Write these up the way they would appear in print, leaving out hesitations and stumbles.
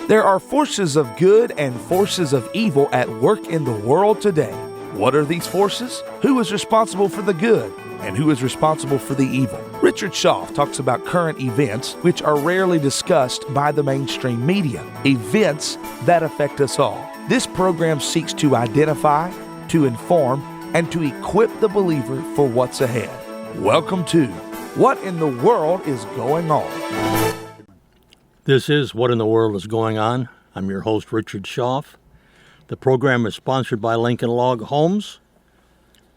There are forces of good and forces of evil at work in the world today. What are these forces? Who is responsible for the good? And who is responsible for the evil? Richard Shoff talks about current events which are rarely discussed by the mainstream media, events that affect us all. This program seeks to identify, to inform, and to equip the believer for what's ahead. Welcome to What in the World is Going On? This is What in the World is Going On. I'm your host, Richard Shoff. The program is sponsored by Lincoln Log Homes.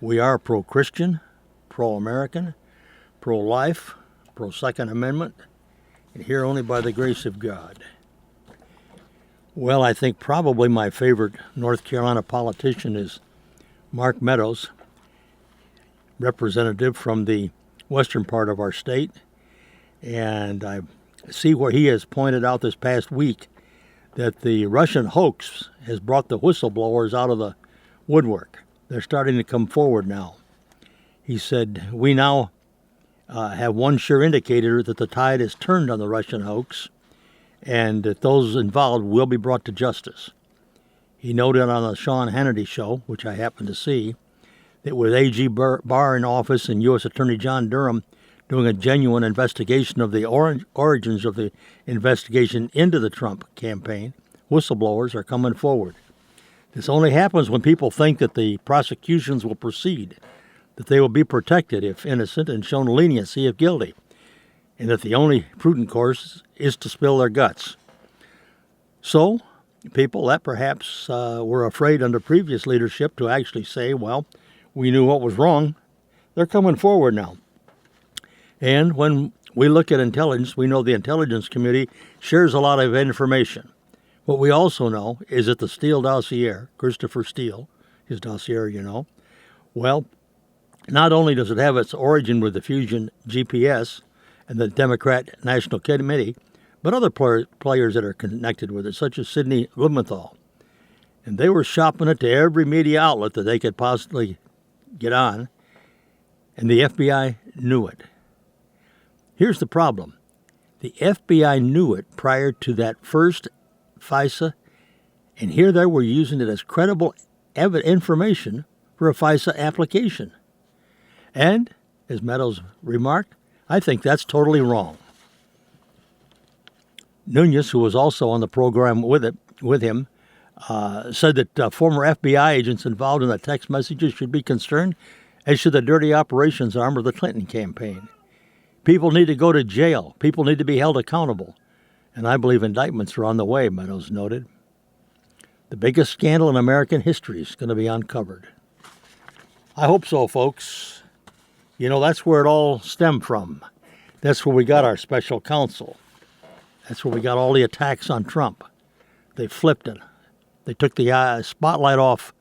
We are pro-Christian, pro-American, pro-life, pro-Second Amendment, and here only by the grace of God. Well, I think probably my favorite North Carolina politician is Mark Meadows, representative from the western part of our state, and I see where he has pointed out this past week that the Russian hoax has brought the whistleblowers out of the woodwork. They're starting to come forward now. He said, we now have one sure indicator that the tide has turned on the Russian hoax and that those involved will be brought to justice. He noted on the Sean Hannity show, which I happened to see, that with AG Barr in office and U.S. Attorney John Durham doing a genuine investigation of the origins of the investigation into the Trump campaign, whistleblowers are coming forward. This only happens when people think that the prosecutions will proceed, that they will be protected if innocent and shown leniency if guilty, and that the only prudent course is to spill their guts. So, people that perhaps were afraid under previous leadership to actually say, well, we knew what was wrong, they're coming forward now. And when we look at intelligence, we know the intelligence community shares a lot of information. What we also know is that the Steele dossier, Christopher Steele, his dossier, well, not only does it have its origin with the Fusion GPS and the Democrat National Committee, but other players that are connected with it, such as Sidney Blumenthal. And they were shopping it to every media outlet that they could possibly get on, and the FBI knew it. Here's the problem. The FBI knew it prior to that first FISA, and here they were using it as credible information for a FISA application. And, as Meadows remarked, I think that's totally wrong. Nunez, who was also on the program with him, said that former FBI agents involved in the text messages should be concerned, as should the dirty operations arm of the Clinton campaign. People need to go to jail. People need to be held accountable. And I believe indictments are on the way, Meadows noted. The biggest scandal in American history is going to be uncovered. I hope so, folks. That's where it all stemmed from. That's where we got our special counsel. That's where we got all the attacks on Trump. They flipped it. They took the spotlight off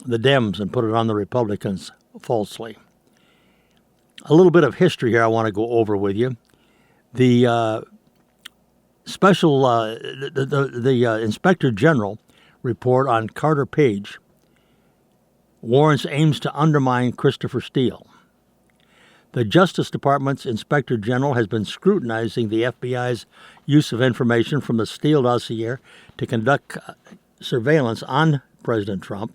the Dems and put it on the Republicans falsely. A little bit of history here I want to go over with you. The special, the Inspector General report on Carter Page warrants aims to undermine Christopher Steele. The Justice Department's Inspector General has been scrutinizing the FBI's use of information from the Steele dossier to conduct surveillance on President Trump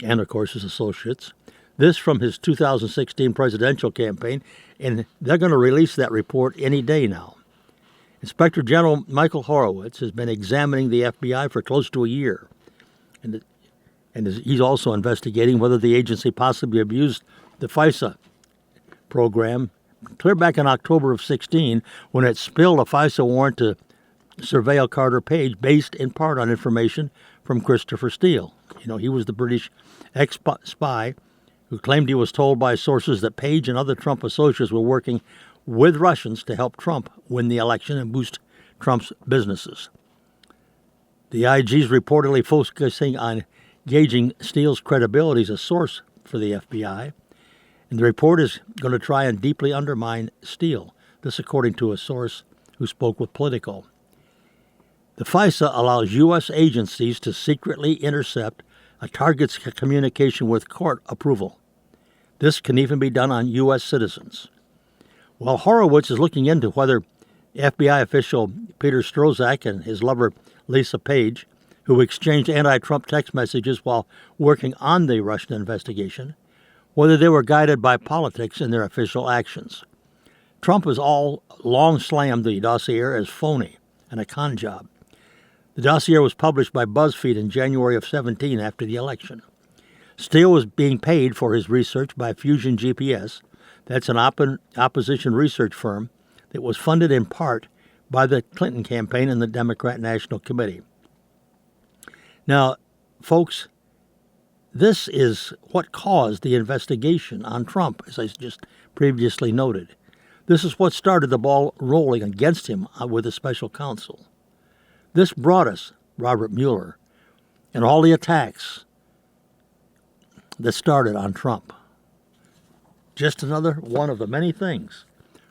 and, of course, his associates. This from his 2016 presidential campaign, and they're going to release that report any day now. Inspector General Michael Horowitz has been examining the FBI for close to a year, and he's also investigating whether the agency possibly abused the FISA program clear back in October of 16 when it spilled a FISA warrant to surveil Carter Page based in part on information from Christopher Steele. He was the British ex-spy who claimed he was told by sources that Page and other Trump associates were working with Russians to help Trump win the election and boost Trump's businesses. The IG is reportedly focusing on gauging Steele's credibility as a source for the FBI, and the report is going to try and deeply undermine Steele, this according to a source who spoke with Politico. The FISA allows U.S. agencies to secretly intercept a target's communication with court approval. This can even be done on U.S. citizens. While Horowitz is looking into whether FBI official Peter Strzok and his lover Lisa Page, who exchanged anti-Trump text messages while working on the Russian investigation, whether they were guided by politics in their official actions. Trump has all long slammed the dossier as phony and a con job. The dossier was published by BuzzFeed in January of 17 after the election. Steele was being paid for his research by Fusion GPS. That's an opposition research firm that was funded in part by the Clinton campaign and the Democrat National Committee. Now, folks, this is what caused the investigation on Trump, as I just previously noted. This is what started the ball rolling against him with the special counsel. This brought us Robert Mueller and all the attacks that started on Trump. Just another one of the many things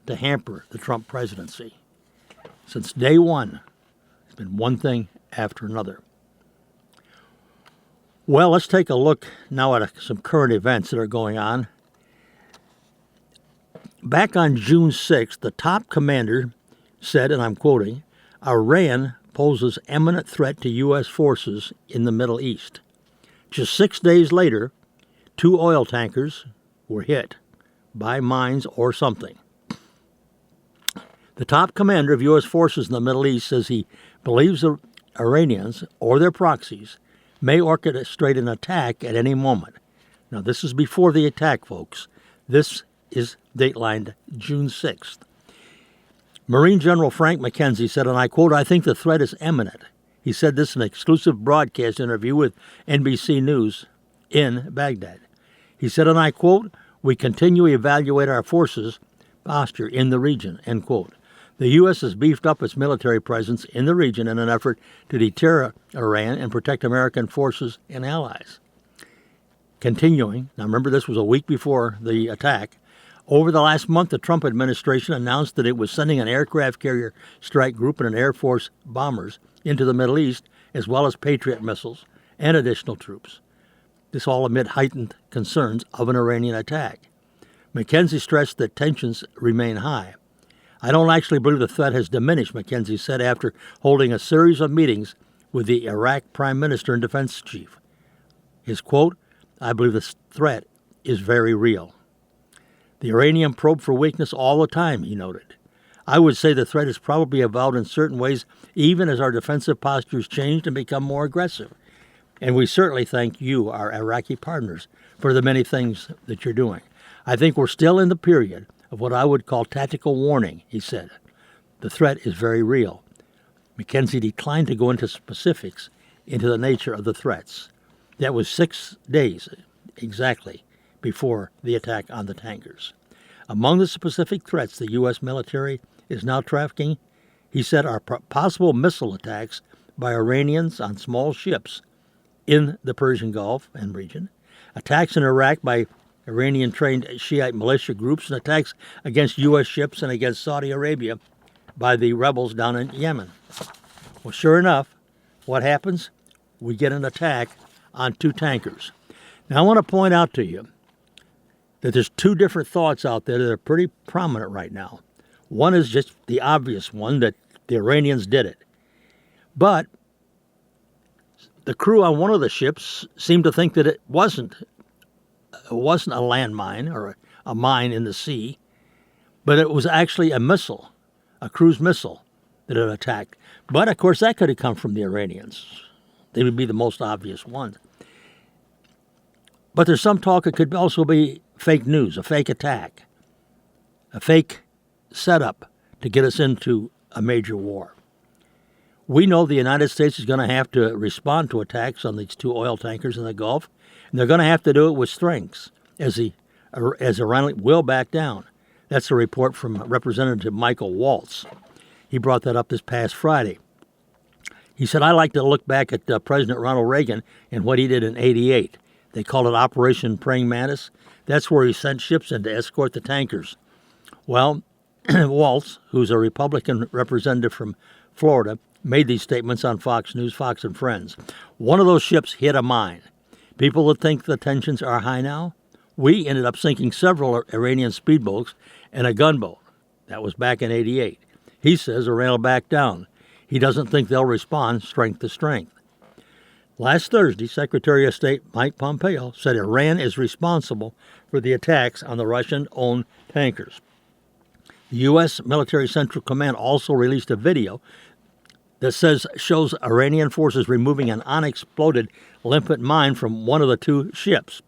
to hamper the Trump presidency. Since day one, it's been one thing after another. Well, let's take a look now at some current events that are going on. Back on June 6th, the top commander said, and I'm quoting, "Iran poses imminent threat to U.S. forces in the Middle East." Just 6 days later, 2 oil tankers were hit by mines or something. The top commander of U.S. forces in the Middle East says he believes the Iranians or their proxies may orchestrate an attack at any moment. Now, this is before the attack, folks. This is datelined June 6th. Marine General Frank McKenzie said, and I quote, "I think the threat is imminent." He said this in an exclusive broadcast interview with NBC News in Baghdad. He said, and I quote, "We continue to evaluate our forces' posture in the region," end quote. The U.S. has beefed up its military presence in the region in an effort to deter Iran and protect American forces and allies. Continuing, now remember this was a week before the attack, over the last month the Trump administration announced that it was sending an aircraft carrier strike group and an Air Force bombers into the Middle East, as well as Patriot missiles and additional troops. This all amid heightened concerns of an Iranian attack. McKenzie stressed that tensions remain high. "I don't actually believe the threat has diminished," McKenzie said after holding a series of meetings with the Iraq Prime Minister and Defense Chief. His quote, "I believe the threat is very real." The Iranian probe for weakness all the time, he noted. "I would say the threat has probably evolved in certain ways, even as our defensive postures changed and become more aggressive. And we certainly thank you, our Iraqi partners, for the many things that you're doing. I think we're still in the period of what I would call tactical warning," he said. "The threat is very real." McKenzie declined to go into specifics into the nature of the threats. That was 6 days exactly before the attack on the tankers. Among the specific threats the U.S. military is now tracking, he said, are possible missile attacks by Iranians on small ships in the Persian Gulf and region, attacks in Iraq by Iranian-trained Shiite militia groups, and attacks against U.S. ships and against Saudi Arabia by the rebels down in Yemen. Well, sure enough, what happens? We get an attack on 2 tankers. Now, I want to point out to you that there's 2 different thoughts out there that are pretty prominent right now. One is just the obvious one, that the Iranians did it. But the crew on one of the ships seemed to think that it wasn't a landmine or a mine in the sea, but it was actually a missile, a cruise missile that had attacked. But, of course, that could have come from the Iranians. They would be the most obvious ones. But there's some talk it could also be fake news, a fake attack, a fake setup to get us into a major war. We know the United States is going to have to respond to attacks on these 2 oil tankers in the Gulf, and they're going to have to do it with strengths, as Iran will back down. That's a report from Representative Michael Waltz. He brought that up this past Friday. He said, "I like to look back at President Ronald Reagan and what he did in '88. They called it Operation Praying Mantis. That's where he sent ships in to escort the tankers." Well, Waltz, who's a Republican representative from Florida, made these statements on Fox News, Fox and Friends. One of those ships hit a mine. People that think the tensions are high now, we ended up sinking several Iranian speedboats and a gunboat. That was back in '88. He says Iran will back down. He doesn't think they'll respond strength to strength. Last Thursday, Secretary of State Mike Pompeo said Iran is responsible for the attacks on the Russian-owned tankers. The U.S. Military Central Command also released a video that shows Iranian forces removing an unexploded limpet mine from one of the two ships.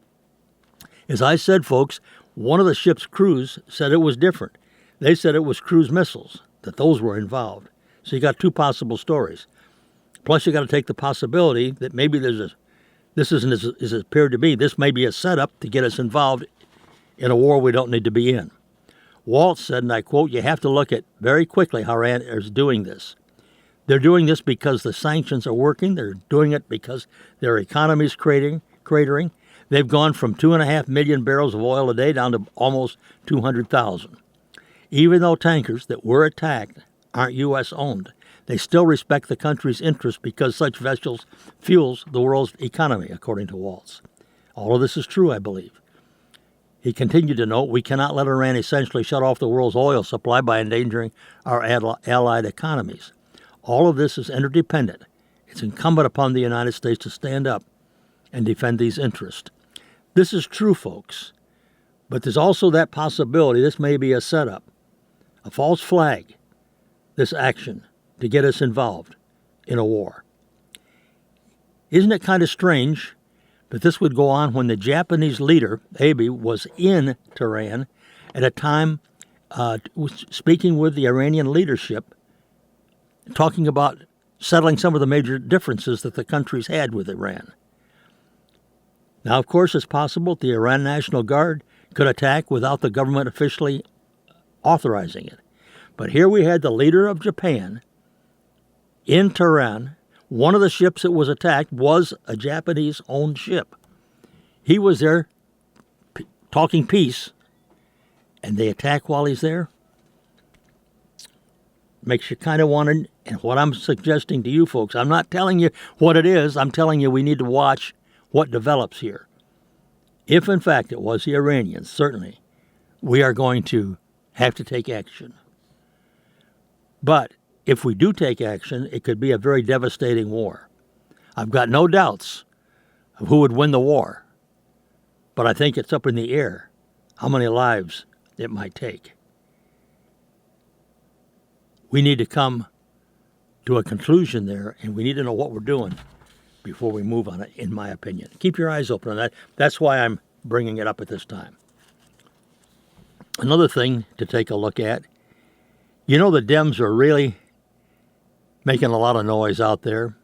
As I said, folks, one of the ship's crews said it was different. They said it was cruise missiles, that those were involved. So you got two possible stories. Plus, you got to take the possibility that maybe this isn't as it appeared to be. This may be a setup to get us involved in a war we don't need to be in. Waltz said, and I quote, "You have to look at very quickly how Iran is doing this. They're doing this because the sanctions are working. They're doing it because their economy is cratering. They've gone from 2.5 million barrels of oil a day down to almost 200,000. Even though tankers that were attacked aren't U.S. owned, they still respect the country's interests because such vessels fuels the world's economy," according to Waltz. All of this is true, I believe. He continued to note, "We cannot let Iran essentially shut off the world's oil supply by endangering our allied economies. All of this is interdependent. It's incumbent upon the United States to stand up and defend these interests." This is true, folks. But there's also that possibility this may be a setup, a false flag, this action, to get us involved in a war. Isn't it kind of strange that this would go on when the Japanese leader, Abe, was in Tehran at a time speaking with the Iranian leadership, talking about settling some of the major differences that the countries had with Iran. Now, of course, it's possible the Iran National Guard could attack without the government officially authorizing it. But here we had the leader of Japan in Tehran. One of the ships that was attacked was a Japanese-owned ship. He was there talking peace, and they attack while he's there? Makes you kind of want to, and what I'm suggesting to you folks, I'm not telling you what it is, I'm telling you we need to watch what develops here. If in fact it was the Iranians, certainly, we are going to have to take action. But if we do take action, it could be a very devastating war. I've got no doubts of who would win the war, but I think it's up in the air how many lives it might take. We need to come to a conclusion there, and we need to know what we're doing before we move on it, in my opinion. Keep your eyes open on that. That's why I'm bringing it up at this time. Another thing to take a look at, you know the Dems are really making a lot of noise out there.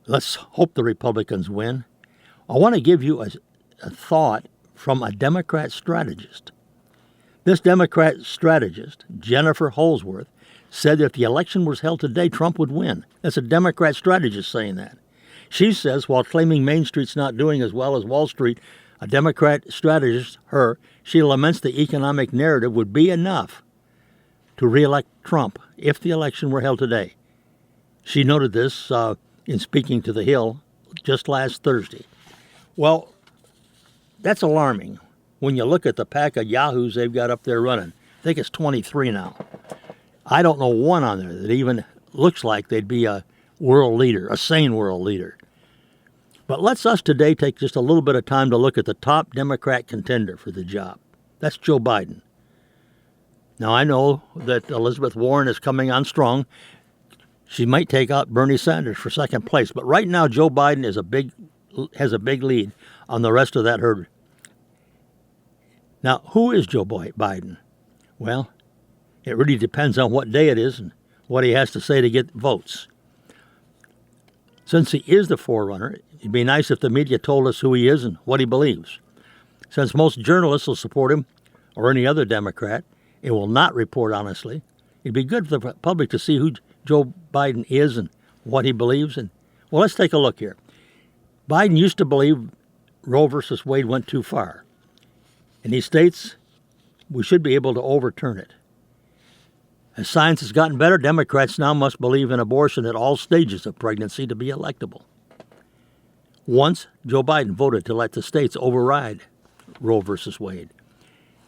Let's hope the Republicans win. I want to give you a thought from a Democrat strategist. This Democrat strategist, Jennifer Holsworth, said that if the election was held today, Trump would win. That's a Democrat strategist saying that. She says, while claiming Main Street's not doing as well as Wall Street, a Democrat strategist, she laments the economic narrative would be enough to reelect Trump if the election were held today. She noted this in speaking to The Hill just last Thursday. Well, that's alarming when you look at the pack of yahoos they've got up there running. I think it's 23 now. I don't know one on there that even looks like they'd be a world leader, a sane world leader. But let's us today take just a little bit of time to look at the top Democrat contender for the job. That's Joe Biden. Now, I know that Elizabeth Warren is coming on strong. She might take out Bernie Sanders for second place. But right now, Joe Biden has a big lead on the rest of that herd. Now, who is Joe Biden? Well, it really depends on what day it is and what he has to say to get votes. Since he is the forerunner, it'd be nice if the media told us who he is and what he believes. Since most journalists will support him, or any other Democrat, it will not report honestly. It'd be good for the public to see who Joe Biden is and what he believes. And well, let's take a look here. Biden used to believe Roe versus Wade went too far. And he states we should be able to overturn it. As science has gotten better, Democrats now must believe in abortion at all stages of pregnancy to be electable. Once, Joe Biden voted to let the states override Roe versus Wade.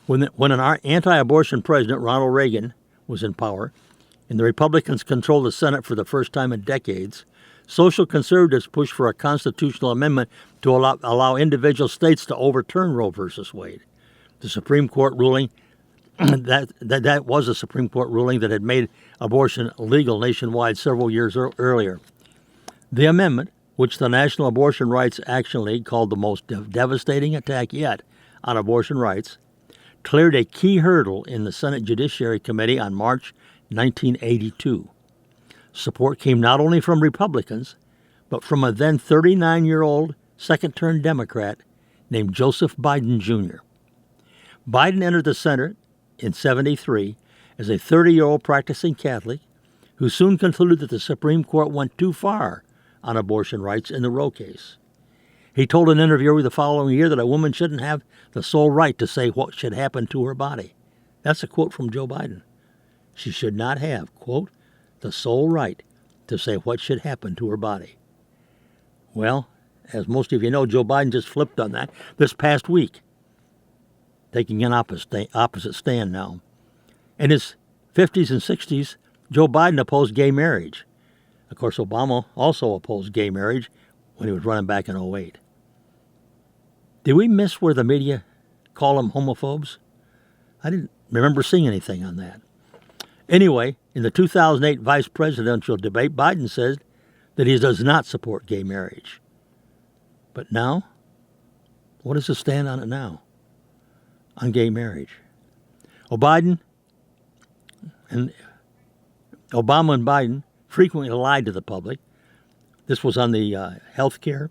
When an anti-abortion president, Ronald Reagan, was in power, and the Republicans control the Senate for the first time in decades, social conservatives push for a constitutional amendment to allow individual states to overturn Roe v. Wade. The Supreme Court ruling, that was a Supreme Court ruling that had made abortion legal nationwide several years earlier. The amendment, which the National Abortion Rights Action League called the most devastating attack yet on abortion rights, cleared a key hurdle in the Senate Judiciary Committee on March 1982. Support came not only from Republicans, but from a then 39-year-old second-term Democrat named Joseph Biden Jr. Biden entered the Senate in 1973 as a 30-year-old practicing Catholic who soon concluded that the Supreme Court went too far on abortion rights in the Roe case. He told an interviewer the following year that a woman shouldn't have the sole right to say what should happen to her body. That's a quote from Joe Biden. She should not have, quote, the sole right to say what should happen to her body. Well, as most of you know, Joe Biden just flipped on that this past week, taking an opposite stand now. In his 50s and 60s, Joe Biden opposed gay marriage. Of course, Obama also opposed gay marriage when he was running back in 2008. Did we miss where the media call them homophobes? I didn't remember seeing anything on that. Anyway, in the 2008 vice presidential debate, Biden said that he does not support gay marriage. But now, what is his stand on it now? On gay marriage. Obama and Biden frequently lied to the public. This was on the health care.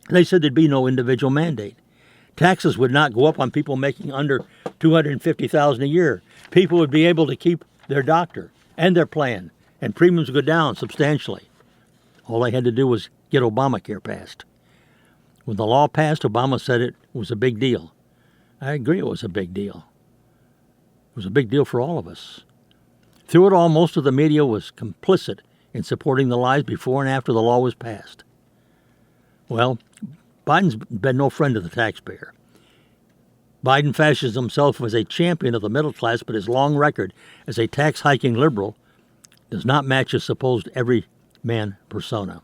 They said there'd be no individual mandate. Taxes would not go up on people making under $250,000 a year. People would be able to keep their doctor and their plan, and premiums would go down substantially. All they had to do was get Obamacare passed. When the law passed, Obama said it was a big deal. I agree it was a big deal. It was a big deal for all of us. Through it all, most of the media was complicit in supporting the lies before and after the law was passed. Well, Biden's been no friend of the taxpayer. Biden fashions himself as a champion of the middle class, but his long record as a tax-hiking liberal does not match his supposed everyman persona.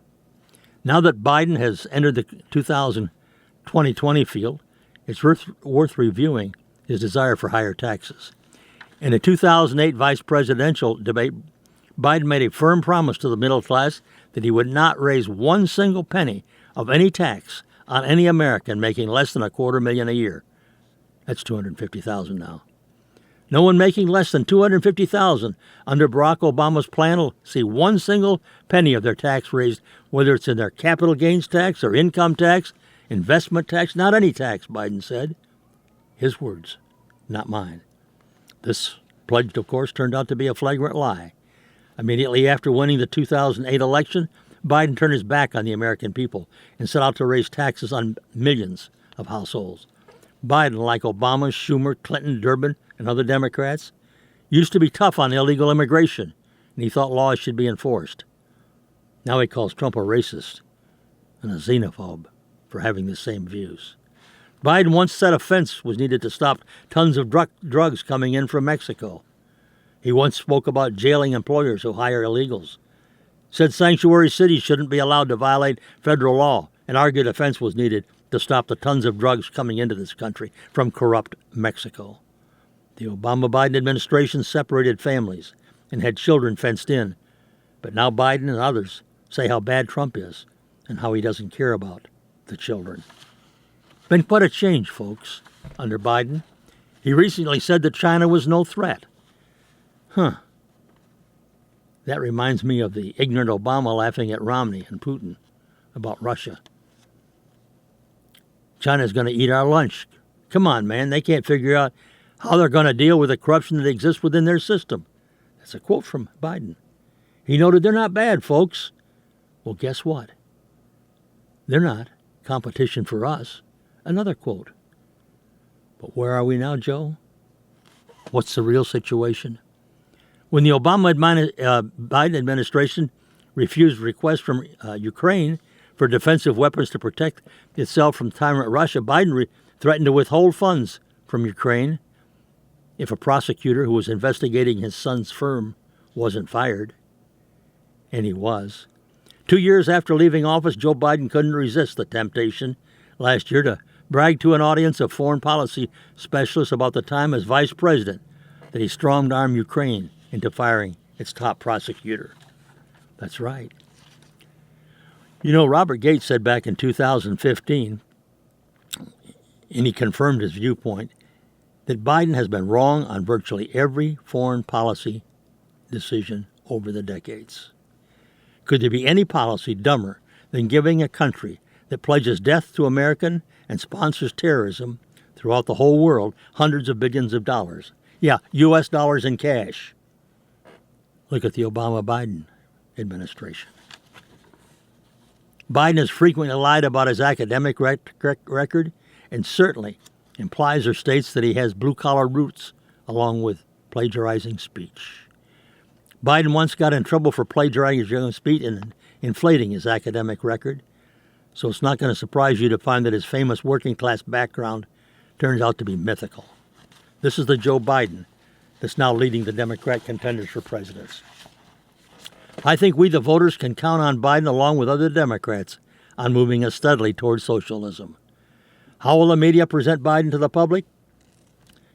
Now that Biden has entered the 2020 field, it's worth reviewing his desire for higher taxes. In the 2008 vice presidential debate, Biden made a firm promise to the middle class that he would not raise one single penny of any tax on any American making less than $250,000 a year. That's $250,000 now. No one making less than $250,000 under Barack Obama's plan will see one single penny of their tax raised, whether it's in their capital gains tax or income tax, investment tax, not any tax, Biden said. His words, not mine. This pledge, of course, turned out to be a flagrant lie. Immediately after winning the 2008 election, Biden turned his back on the American people and set out to raise taxes on millions of households. Biden, like Obama, Schumer, Clinton, Durbin, and other Democrats, used to be tough on illegal immigration, and he thought laws should be enforced. Now he calls Trump a racist and a xenophobe for having the same views. Biden once said a fence was needed to stop tons of drugs coming in from Mexico. He once spoke about jailing employers who hire illegals. Said sanctuary cities shouldn't be allowed to violate federal law, and argued a fence was needed to stop the tons of drugs coming into this country from corrupt Mexico. The Obama-Biden administration separated families and had children fenced in, but now Biden and others say how bad Trump is and how he doesn't care about the children. Been quite a change, folks, under Biden. He recently said that China was no threat. That reminds me of the ignorant Obama laughing at Romney and Putin about Russia. China's going to eat our lunch. Come on, man. They can't figure out how they're going to deal with the corruption that exists within their system. That's a quote from Biden. He noted they're not bad, folks. Well, guess what? They're not. Competition for us. Another quote. But where are we now, Joe? What's the real situation? When the Biden administration refused requests from Ukraine for defensive weapons to protect itself from tyrant Russia, Biden threatened to withhold funds from Ukraine if a prosecutor who was investigating his son's firm wasn't fired. And he was. 2 years after leaving office, Joe Biden couldn't resist the temptation last year to brag to an audience of foreign policy specialists about the time as vice president that he strong-armed Ukraine into firing its top prosecutor. That's right. You know, Robert Gates said back in 2015, and he confirmed his viewpoint, that Biden has been wrong on virtually every foreign policy decision over the decades. Could there be any policy dumber than giving a country that pledges death to American and sponsors terrorism throughout the whole world hundreds of billions of dollars? Yeah, U.S. dollars in cash. Look at the Obama-Biden administration. Biden has frequently lied about his academic record and certainly implies or states that he has blue-collar roots along with plagiarizing speech. Biden once got in trouble for plagiarizing speech and inflating his academic record, so it's not going to surprise you to find that his famous working-class background turns out to be mythical. This is the Joe Biden that's now leading the Democrat contenders for president. I think we, the voters, can count on Biden along with other Democrats on moving us steadily towards socialism. How will the media present Biden to the public?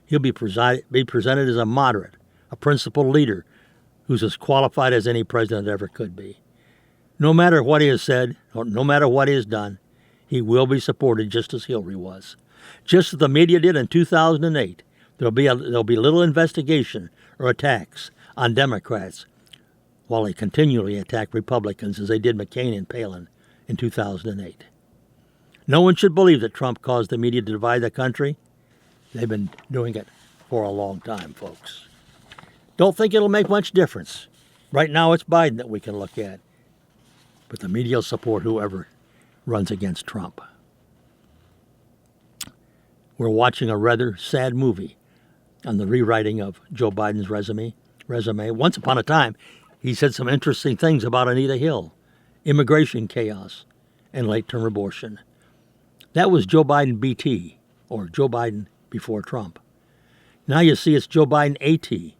He'll be presented as a moderate, a principled leader who's as qualified as any president ever could be. No matter what he has said, or no matter what he has done, he will be supported just as Hillary was. Just as the media did in 2008, there'll be little investigation or attacks on Democrats while they continually attack Republicans as they did McCain and Palin in 2008. No one should believe that Trump caused the media to divide the country. They've been doing it for a long time, folks. Don't think it'll make much difference. Right now it's Biden that we can look at. But the media will support whoever runs against Trump. We're watching a rather sad movie on the rewriting of Joe Biden's resume. Once upon a time, he said some interesting things about Anita Hill, immigration chaos, and late-term abortion. That was Joe Biden BT, or Joe Biden before Trump. Now you see it's Joe Biden AT,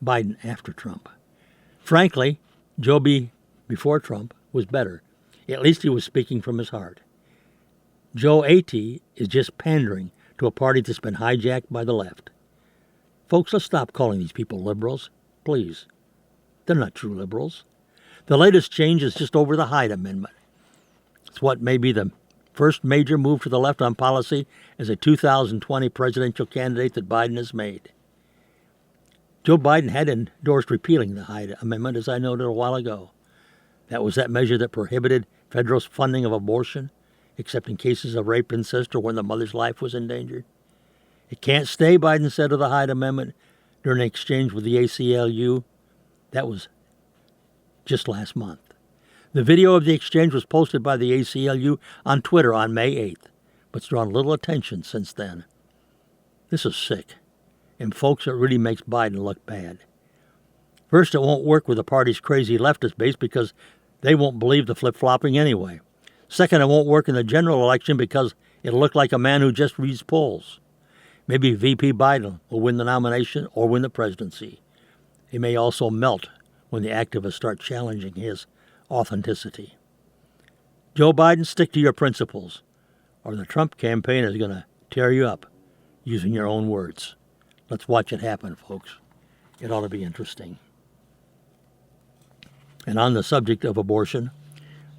Biden after Trump. Frankly, Joe B before Trump was better. At least he was speaking from his heart. Joe AT is just pandering to a party that's been hijacked by the left. Folks, let's stop calling these people liberals, please. They're not true liberals. The latest change is just over the Hyde Amendment. It's what may be the first major move to the left on policy as a 2020 presidential candidate that Biden has made. Joe Biden had endorsed repealing the Hyde Amendment, as I noted a while ago. That was that measure that prohibited federal funding of abortion, except in cases of rape, incest, or when the mother's life was endangered. It can't stay, Biden said of the Hyde Amendment during an exchange with the ACLU. That was just last month. The video of the exchange was posted by the ACLU on Twitter on May 8th, but it's drawn little attention since then. This is sick. And folks, it really makes Biden look bad. First, it won't work with the party's crazy leftist base because they won't believe the flip-flopping anyway. Second, it won't work in the general election because it'll look like a man who just reads polls. Maybe VP Biden will win the nomination or win the presidency. He may also melt when the activists start challenging his authenticity. Joe Biden, stick to your principles, or the Trump campaign is going to tear you up, using your own words. Let's watch it happen, folks. It ought to be interesting. And on the subject of abortion,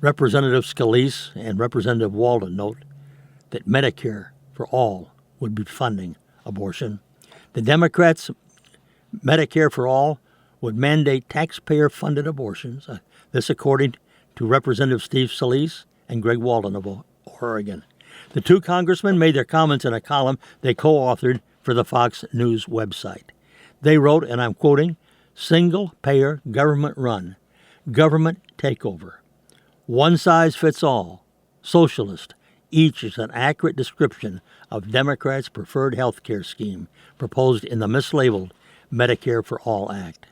Representative Scalise and Representative Walden note that Medicare for all would be funding abortion. The Democrats' Medicare for all would mandate taxpayer-funded abortions. This according to Representative Steve Scalise and Greg Walden of Oregon. The two congressmen made their comments in a column they co-authored for the Fox News website. They wrote, and I'm quoting, "Single-payer government-run, government takeover. One size fits all, socialist. Each is an accurate description of Democrats' preferred health care scheme proposed in the mislabeled Medicare for All Act.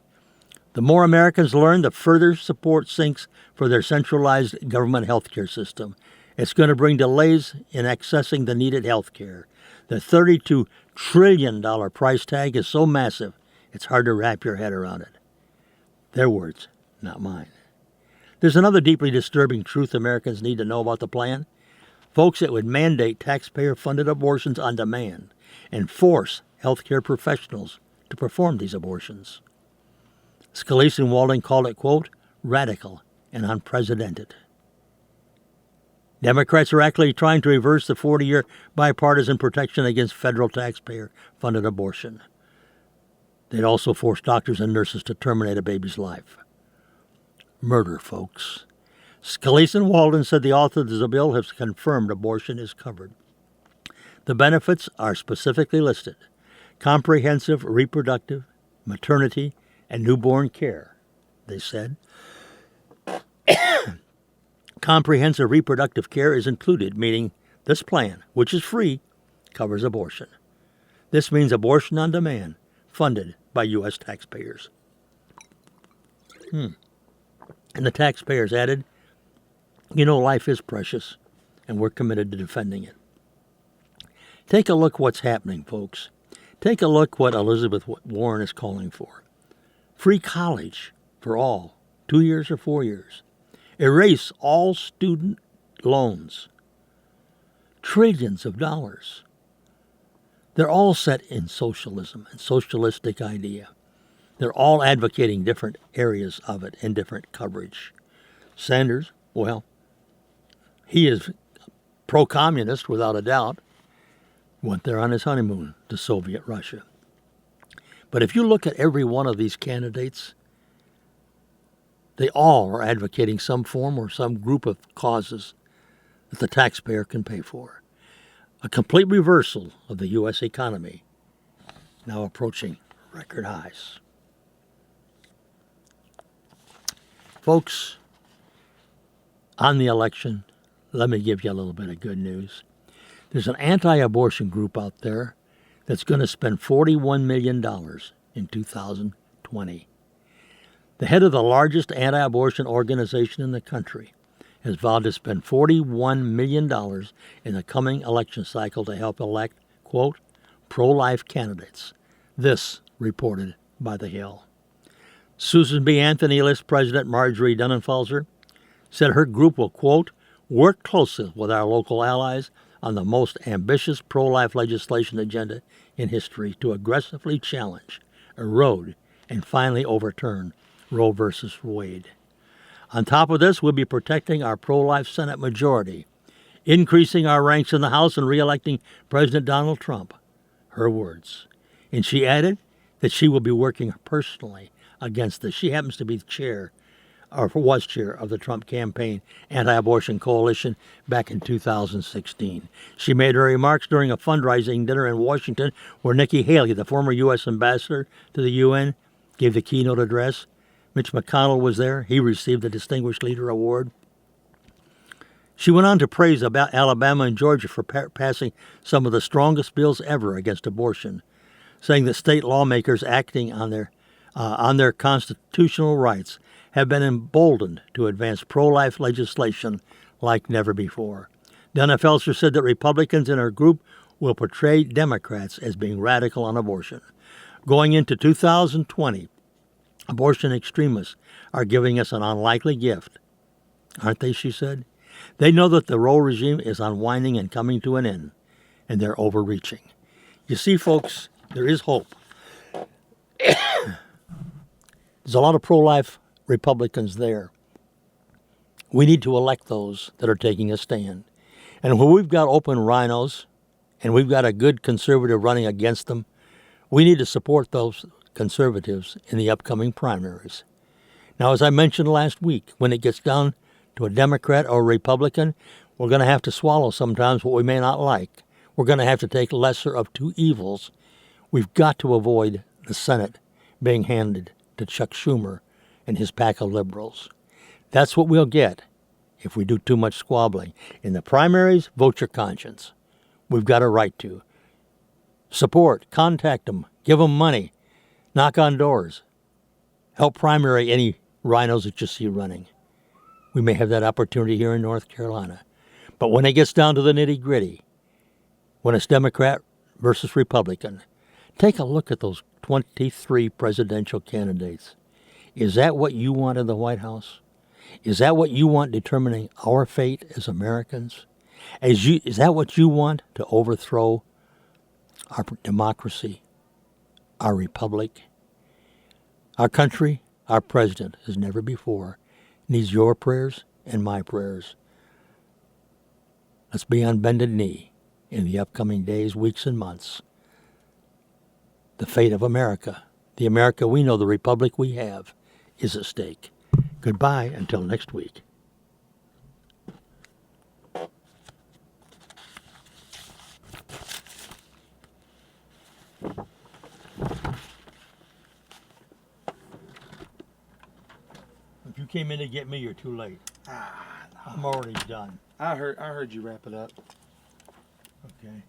The more Americans learn, the further support sinks for their centralized government health care system. It's going to bring delays in accessing the needed health care. The $32 trillion price tag is so massive, it's hard to wrap your head around it. Their words, not mine. There's another deeply disturbing truth Americans need to know about the plan. Folks, it would mandate taxpayer-funded abortions on demand and force healthcare professionals to perform these abortions. Scalise and Walden called it, quote, radical and unprecedented. Democrats are actually trying to reverse the 40-year bipartisan protection against federal taxpayer-funded abortion. They'd also force doctors and nurses to terminate a baby's life. Murder, folks. Scalise and Walden said the authors of the bill have confirmed abortion is covered. The benefits are specifically listed: comprehensive reproductive, maternity, and newborn care, they said. Comprehensive reproductive care is included, meaning this plan, which is free, covers abortion. This means abortion on demand, funded by U.S. taxpayers. And the taxpayers added, life is precious, and we're committed to defending it. Take a look what's happening, folks. Take a look what Elizabeth Warren is calling for. Free college for all, 2 years or 4 years. Erase all student loans. Trillions of dollars. They're all set in socialism and socialistic idea. They're all advocating different areas of it and different coverage. Sanders, well, he is pro-communist without a doubt. Went there on his honeymoon to Soviet Russia. But if you look at every one of these candidates, they all are advocating some form or some group of causes that the taxpayer can pay for. A complete reversal of the U.S. economy, now approaching record highs. Folks, on the election, let me give you a little bit of good news. There's an anti-abortion group out there that's going to spend $41 million in 2020. The head of the largest anti-abortion organization in the country has vowed to spend $41 million in the coming election cycle to help elect, quote, pro-life candidates. This reported by The Hill. Susan B. Anthony List President Marjorie Dunnenfelser said her group will, quote, work closely with our local allies on the most ambitious pro-life legislation agenda in history to aggressively challenge, erode, and finally overturn Roe v. Wade. On top of this, we'll be protecting our pro-life Senate majority, increasing our ranks in the House, and re-electing President Donald Trump. Her words. And she added that she will be working personally against this. She happens to be the chair, or was chair, of the Trump campaign anti-abortion coalition back in 2016. She made her remarks during a fundraising dinner in Washington where Nikki Haley, the former U.S. ambassador to the UN, gave the keynote address. Mitch McConnell was there. He received the Distinguished Leader Award. She went on to praise about Alabama and Georgia for passing some of the strongest bills ever against abortion, saying that state lawmakers acting on their constitutional rights have been emboldened to advance pro-life legislation like never before. Dunnenfelser said that Republicans in her group will portray Democrats as being radical on abortion. Going into 2020, abortion extremists are giving us an unlikely gift. Aren't they, she said? They know that the Roe regime is unwinding and coming to an end, and they're overreaching. You see, folks, there is hope. There's a lot of pro-life Republicans there. We need to elect those that are taking a stand. And when we've got open rhinos and we've got a good conservative running against them, we need to support those conservatives in the upcoming primaries. Now, as I mentioned last week, when it gets down to a Democrat or a Republican, we're going to have to swallow sometimes what we may not like. We're going to have to take lesser of two evils. We've got to avoid the Senate being handed to Chuck Schumer and his pack of liberals. That's what we'll get if we do too much squabbling. In the primaries, vote your conscience. We've got a right to. Support, contact them, give them money, knock on doors, help primary any rhinos that you see running. We may have that opportunity here in North Carolina. But when it gets down to the nitty-gritty, when it's Democrat versus Republican, take a look at those 23 presidential candidates. Is that what you want in the White House? Is that what you want determining our fate as Americans? Is that what you want to overthrow our democracy, our republic? Our country, our president, as never before, needs your prayers and my prayers. Let's be on bended knee in the upcoming days, weeks, and months. The fate of America, the America we know, the republic we have, is at stake. Goodbye until next week. If you came in to get me, you're too late. I'm already done. I heard you wrap it up. Okay.